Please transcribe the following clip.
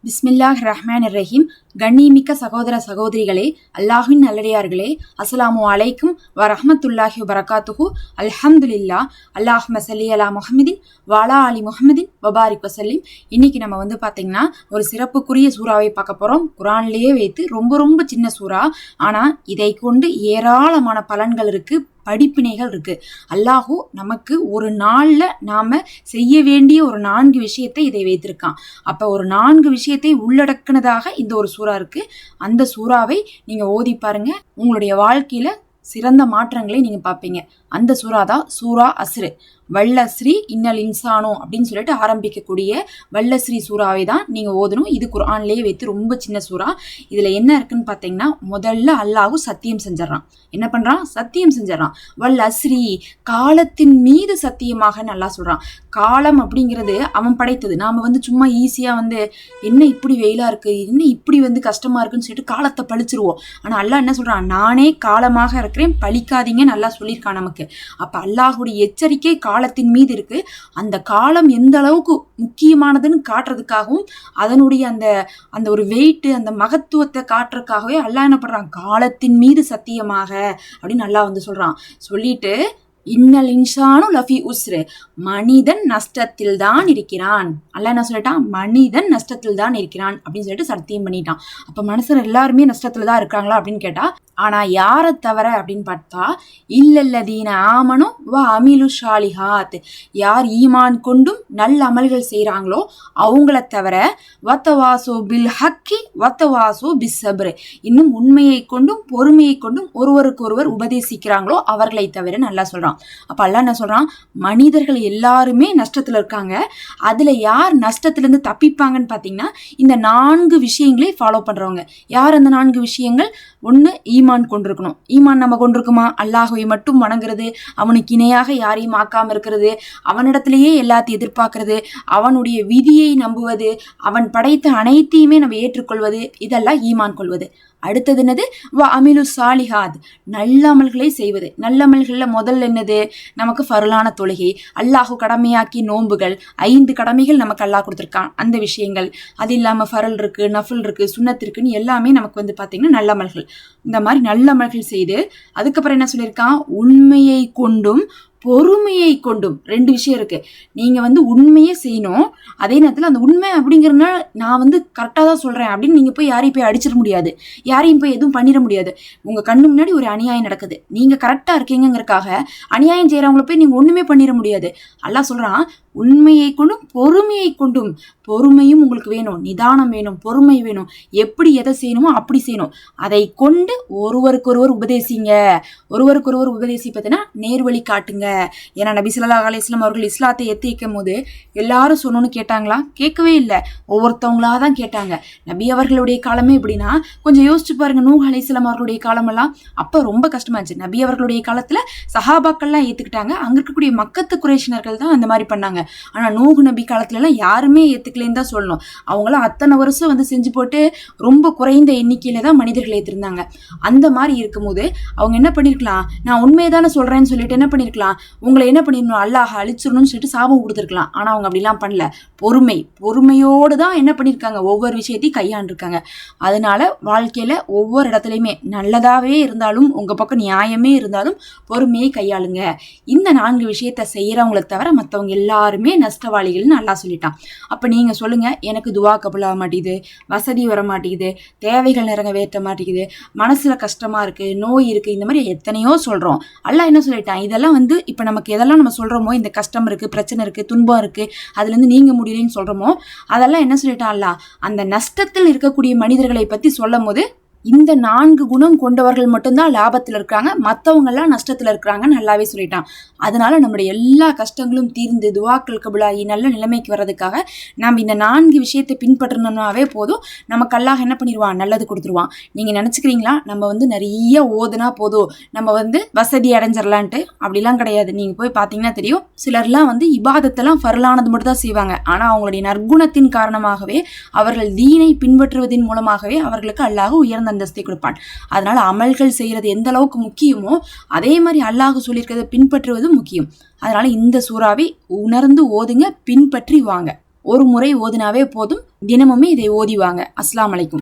பிஸ்மில்லாஹ் ரஹ்மான் ரஹீம். கண்ணியமிக்க சகோதர சகோதரிகளே, அல்லாஹ்வின் நல்லடியார்களே, அஸ்ஸலாமு அலைக்கும் வரஹ்மத்துல்லாஹி வபரகாத்துஹு. அல்ஹம்துலில்லா. அல்லாஹும்ம ஸல்லி அலா முஹம்மதின் வஅலா ஆலி முஹம்மதின் வபாரிக் வஸல்லிம். இன்னைக்கு நம்ம பார்த்தீங்கன்னா ஒரு சிறப்புக்குரிய சூறாவை பார்க்க போறோம். குரான்லேயே வைத்து ரொம்ப ரொம்ப சின்ன சூறா, ஆனா இதை கொண்டு ஏராளமான பலன்கள் இருக்கு, படிப்பினைகள் இருக்கு. அல்லாஹூ நமக்கு ஒரு நாள்ல நாம செய்ய வேண்டிய ஒரு 4 விஷயத்தை இதை வைத்திருக்கான். அப்ப ஒரு 4 விஷயத்தை உள்ளடக்கினதாக இந்த ஒரு சூறா இருக்கு. அந்த சூறாவை நீங்க ஓதி பாருங்க, உங்களுடைய வாழ்க்கையில சிறந்த மாற்றங்களை நீங்க பார்ப்பீங்க. அந்த சூறா தான் சூரா அஸ்ரு. வல்லஸ்ரீ இன்னல் இன்சானோ அப்படின்னு சொல்லிட்டு ஆரம்பிக்கக்கூடிய வல்லஸ்ரீ சூறாவை தான் நீங்க ஓதணும். இது குர்ஆன்லேயே வைத்து ரொம்ப சின்ன சூறா. இதுல என்ன இருக்குன்னு பார்த்தீங்கன்னா, முதல்ல அல்லாஹ் சத்தியம் செஞ்சிடறான். என்ன பண்றான்? சத்தியம் செஞ்சிடறான். வல்லஸ்ரீ, காலத்தின் மீது சத்தியமாக நல்லா சொல்றான். காலம் அப்படிங்கிறது அவன் படைத்தது. நாம சும்மா ஈஸியா என்ன இப்படி வெயிலா இருக்கு, என்ன இப்படி கஷ்டமா இருக்குன்னு சொல்லிட்டு காலத்தை பழிச்சிருவோம். ஆனா அல்லாஹ் என்ன சொல்றான்? நானே காலமாக இருக்கிறேன், பழிக்காதீங்கன்னு நல்லா சொல்லியிருக்கான் நமக்கு. அப்ப அல்லாஹுடைய எச்சரிக்கை காலத்தின் மீது இருக்கு. அந்த காலம் எந்த அளவுக்கு முக்கியமானதுன்னு காட்டுறதுக்காகவும் அதனுடைய அந்த ஒரு வெயிட், அந்த மகத்துவத்தை காட்டுறதுக்காகவே அல்லாஹ் என்ன பண்றான்? காலத்தின் மீது சத்தியமாக அப்படின்னு அல்லாஹ் சொல்றான். சொல்லிட்டு இன்னல் இன்சானு லஃபி உஸ்ரு, மனிதன் நஷ்டத்தில் தான் இருக்கிறான். அல்லாஹ் என்ன சொல்லிட்டான்? மனிதன் நஷ்டத்தில் தான் இருக்கிறான் அப்படின்னு சொல்லிட்டு சத்தியம் பண்ணிட்டான். அப்ப மனுஷன் எல்லாருமே நஷ்டத்துல தான் இருக்காங்களா அப்படின்னு கேட்டா, ஆனா யாரை தவிர அப்படின்னு பார்த்தா, இல்லல்லதீன ஆமனு வ அமிலு ஷாலிஹாத், யார் ஈமான் கொண்டும் நல்ல அமல்கள் செய்யறாங்களோ அவங்கள தவிர, வத்தவாசோ பில் ஹக்கி வத்தவாசோ பிஸ் சப்ரு, இன்னும் உண்மையை கொண்டும் பொறுமையை கொண்டும் ஒருவருக்கு ஒருவர் உபதேசிக்கிறாங்களோ அவர்களை தவிர நல்லா சொல்றான். அப்ப அல்லாஹ் என்ன சொல்றான்? மனிதர்கள் எல்லாருமே நஷ்டத்துல இருக்காங்க. அதுல யார் நஷ்டத்துல இருந்து தப்பிப்பாங்கன்னு பாத்தீங்கன்னா, இந்த 4 விஷயங்களை ஃபாலோ பண்றவங்க. யார் அந்த 4 விஷயங்கள்? ஒண்ணு, ஈமான் கொண்டிருக்கணும். ஈமான் நம்ம கொண்டிருக்குமா? அல்லாஹ்வை மட்டும் வணங்குறது, அவனுக்கு இணையாக யாரையும் ஆக்காம இருக்கிறது, அவனிடத்திலேயே எல்லாத்தையும் எதிர்பார்க்கறது, அவனுடைய விதியை நம்புவது, அவன் படைத்த அனைத்தையுமே நம்ம ஏற்றுக்கொள்வது, இதெல்லாம் ஈமான் கொள்வது. அடுத்தது என்னது? வ அமிலு சாலிஹாத், நல்ல அமல்களை செய்வது. நல்ல அமல்கள்ல முதல்ல என்னது? நமக்கு ஃபர்லான தொழுகை, அல்லாஹ் கடமையாக்கி நோன்புகள், 5 கடமைகள் நமக்கு அல்லாஹ் கொடுத்துருக்கான், அந்த விஷயங்கள். அது இல்லாம ஃபரல் இருக்கு, நஃபில் இருக்கு, சுன்னத் இருக்குன்னு எல்லாமே நமக்கு பாத்தீங்கன்னா நல்ல அமல்கள். இந்த மாதிரி நல்ல அமல்கள் செய்து அதுக்கப்புறம் என்ன சொல்லியிருக்கான்? உண்மையை கொண்டும் பொறுமையை கொண்டும். 2 விஷயம் இருக்கு. நீங்க உண்மையே செய்யணும், அதே நேரத்தில் அந்த உண்மை அப்படிங்கிறதுனால நான் கரெக்டாக தான் சொல்றேன் அப்படின்னு நீங்க போய் யாரையும் போய் அடிச்சிட முடியாது, யாரையும் போய் எதுவும் பண்ணிட முடியாது. உங்க கண்ணு முன்னாடி ஒரு அநியாயம் நடக்குது, நீங்க கரெக்டா இருக்கீங்கிறதுக்காக அநியாயம் செய்யறவங்கள போய் நீங்க ஒண்ணுமே பண்ணிட முடியாது. அல்லாஹ் சொல்றான், உண்மையை கொண்டும் பொறுமையை கொண்டும். பொறுமையும் உங்களுக்கு வேணும், நிதானம் வேணும், பொறுமை வேணும். எப்படி எதை செய்யணுமோ அப்படி செய்யணும். அதை கொண்டு ஒருவருக்கொருவர் உபதேசிங்க. ஒருவருக்கொருவர் உபதேசிப்பதுன்னா நேர்வழி காட்டுங்க. ஏன்னா நபி ஸல்லல்லாஹு அலைஹி வஸல்லம் அவர்கள் இஸ்லாத்தை ஏற்றி வைக்கும் போது எல்லாரும் சொன்னோன்னு கேட்டாங்களா? கேட்கவே இல்லை, ஒவ்வொருத்தவங்களா தான் கேட்டாங்க. நபி அவர்களுடைய காலமே எப்படின்னா, கொஞ்சம் யோசிச்சு பாருங்க, நூஹ் அலைஹிஸ்ஸலாம் அவர்களுடைய காலமெல்லாம் அப்ப ரொம்ப கஷ்டமா இருந்துச்சு. நபி அவர்களுடைய காலத்துல சஹாபாக்கள்லாம் ஏத்துக்கிட்டாங்க, அங்க இருக்கக்கூடிய மக்கத்து குறைஷினர்கள் தான் அந்த மாதிரி பண்ணாங்க. ஆனா நூஹ் நபி காலத்துல எல்லாம் யாருமே ஏத்துக்கலன்னு தான் சொல்லணும். அவங்களாம் அத்தனை வருஷம் செஞ்சு போட்டு ரொம்ப குறைந்த எண்ணிக்கையில தான் மனிதர்கள் ஏத்திருந்தாங்க. அந்த மாதிரி இருக்கும்போது அவங்க என்ன பண்ணிருக்கலாம்? நான் உண்மையதானே சொல்றேன்னு சொல்லிட்டு என்ன பண்ணிருக்கலாம்? உங்களை என்ன பண்ணிடணும்? அல்லாஹ் அழிச்சிடணும்னு சொல்லிட்டு சாபம் கொடுத்துருக்கலாம். ஆனா அவங்க அப்படிலாம் பண்ணல. பொறுமையோடு தான் என்ன பண்ணிருக்காங்க? ஒவ்வொரு விஷயத்தையும் கையாண்டிருக்காங்க. அதனால வாழ்க்கையில ஒவ்வொரு இடத்துலையுமே நல்லதாவே இருந்தாலும், உங்க பக்கம் நியாயமே இருந்தாலும் பொறுமையை கையாளுங்க. இந்த 4 விஷயத்த செய்யறவங்களை தவிர மற்றவங்க எல்லாருமே நஷ்டவாளிகள்னு அல்லாஹ் சொல்லிட்டான். அப்ப நீங்க சொல்லுங்க, எனக்கு துவா கபுல் ஆக மாட்டேங்குது, வசதி வர மாட்டேங்குது, தேவைகள் நிறைவேற்ற மாட்டேங்குது, மனசுல கஷ்டமா இருக்கு, நோய் இருக்கு, இந்த மாதிரி எத்தனையோ சொல்றோம். அல்லாஹ் என்ன சொல்லிட்டான்? இதெல்லாம் இப்ப நமக்கு எதெல்லாம் நம்ம சொல்றோமோ, இந்த கஷ்டம் இருக்கு, பிரச்சனை இருக்கு, துன்பம் இருக்கு, அதுல இருந்து நீங்க முடியலன்னு சொல்றோமோ, அதெல்லாம் என்ன சொல்லிட்டான் அல்லாஹ்? அந்த நஷ்டத்தில் இருக்கக்கூடிய மனிதர்களை பத்தி சொல்லும் போது, இந்த 4 குணம் கொண்டவர்கள் மட்டும்தான் லாபத்தில் இருக்காங்க, மற்றவங்க எல்லாம் நஷ்டத்துல இருக்கிறாங்கன்னு நல்லாவே சொல்லிட்டான். அதனால நம்முடைய எல்லா கஷ்டங்களும் தீர்ந்து துவாக்கள் கபுலாகி நல்ல நிலைமைக்கு வர்றதுக்காக நம்ம இந்த 4 விஷயத்தை பின்பற்றணும்னாவே போதும், நமக்கு அல்லாஹ் என்ன பண்ணிடுவான்? நல்லது கொடுத்துருவான். நீங்க நினைச்சுக்கிறீங்களா நம்ம நிறைய ஓதுனா போதும் நம்ம வசதி அடைஞ்சிடலான்ட்டு? அப்படிலாம் கிடையாது. நீங்க போய் பார்த்தீங்கன்னா தெரியும், சிலர்லாம் இபாதத்தெல்லாம் ஃபர்லானது மட்டும் தான் செய்வாங்க. ஆனா அவங்களுடைய நற்குணத்தின் காரணமாகவே, அவர்கள் தீனை பின்பற்றுவதன் மூலமாகவே அவர்களுக்கு அல்லாஹ் உயர்ந்த அந்தஸ்தை கொடுப்பான். அதனால அமல்கள் செய்யறது எந்த அளவுக்கு முக்கியமோ அதே மாதிரி அல்லாஹ் சொல்லியிருக்கிறத பின்பற்றுவது முக்கியம். அதனால இந்த சூறாவை உணர்ந்து ஓதுங்க, பின்பற்றி வாங்க. ஒரு முறை ஓதினாவே போதும். தினமுமே இதை ஓதிவாங்க. அஸ்ஸலாமு அலைக்கும்.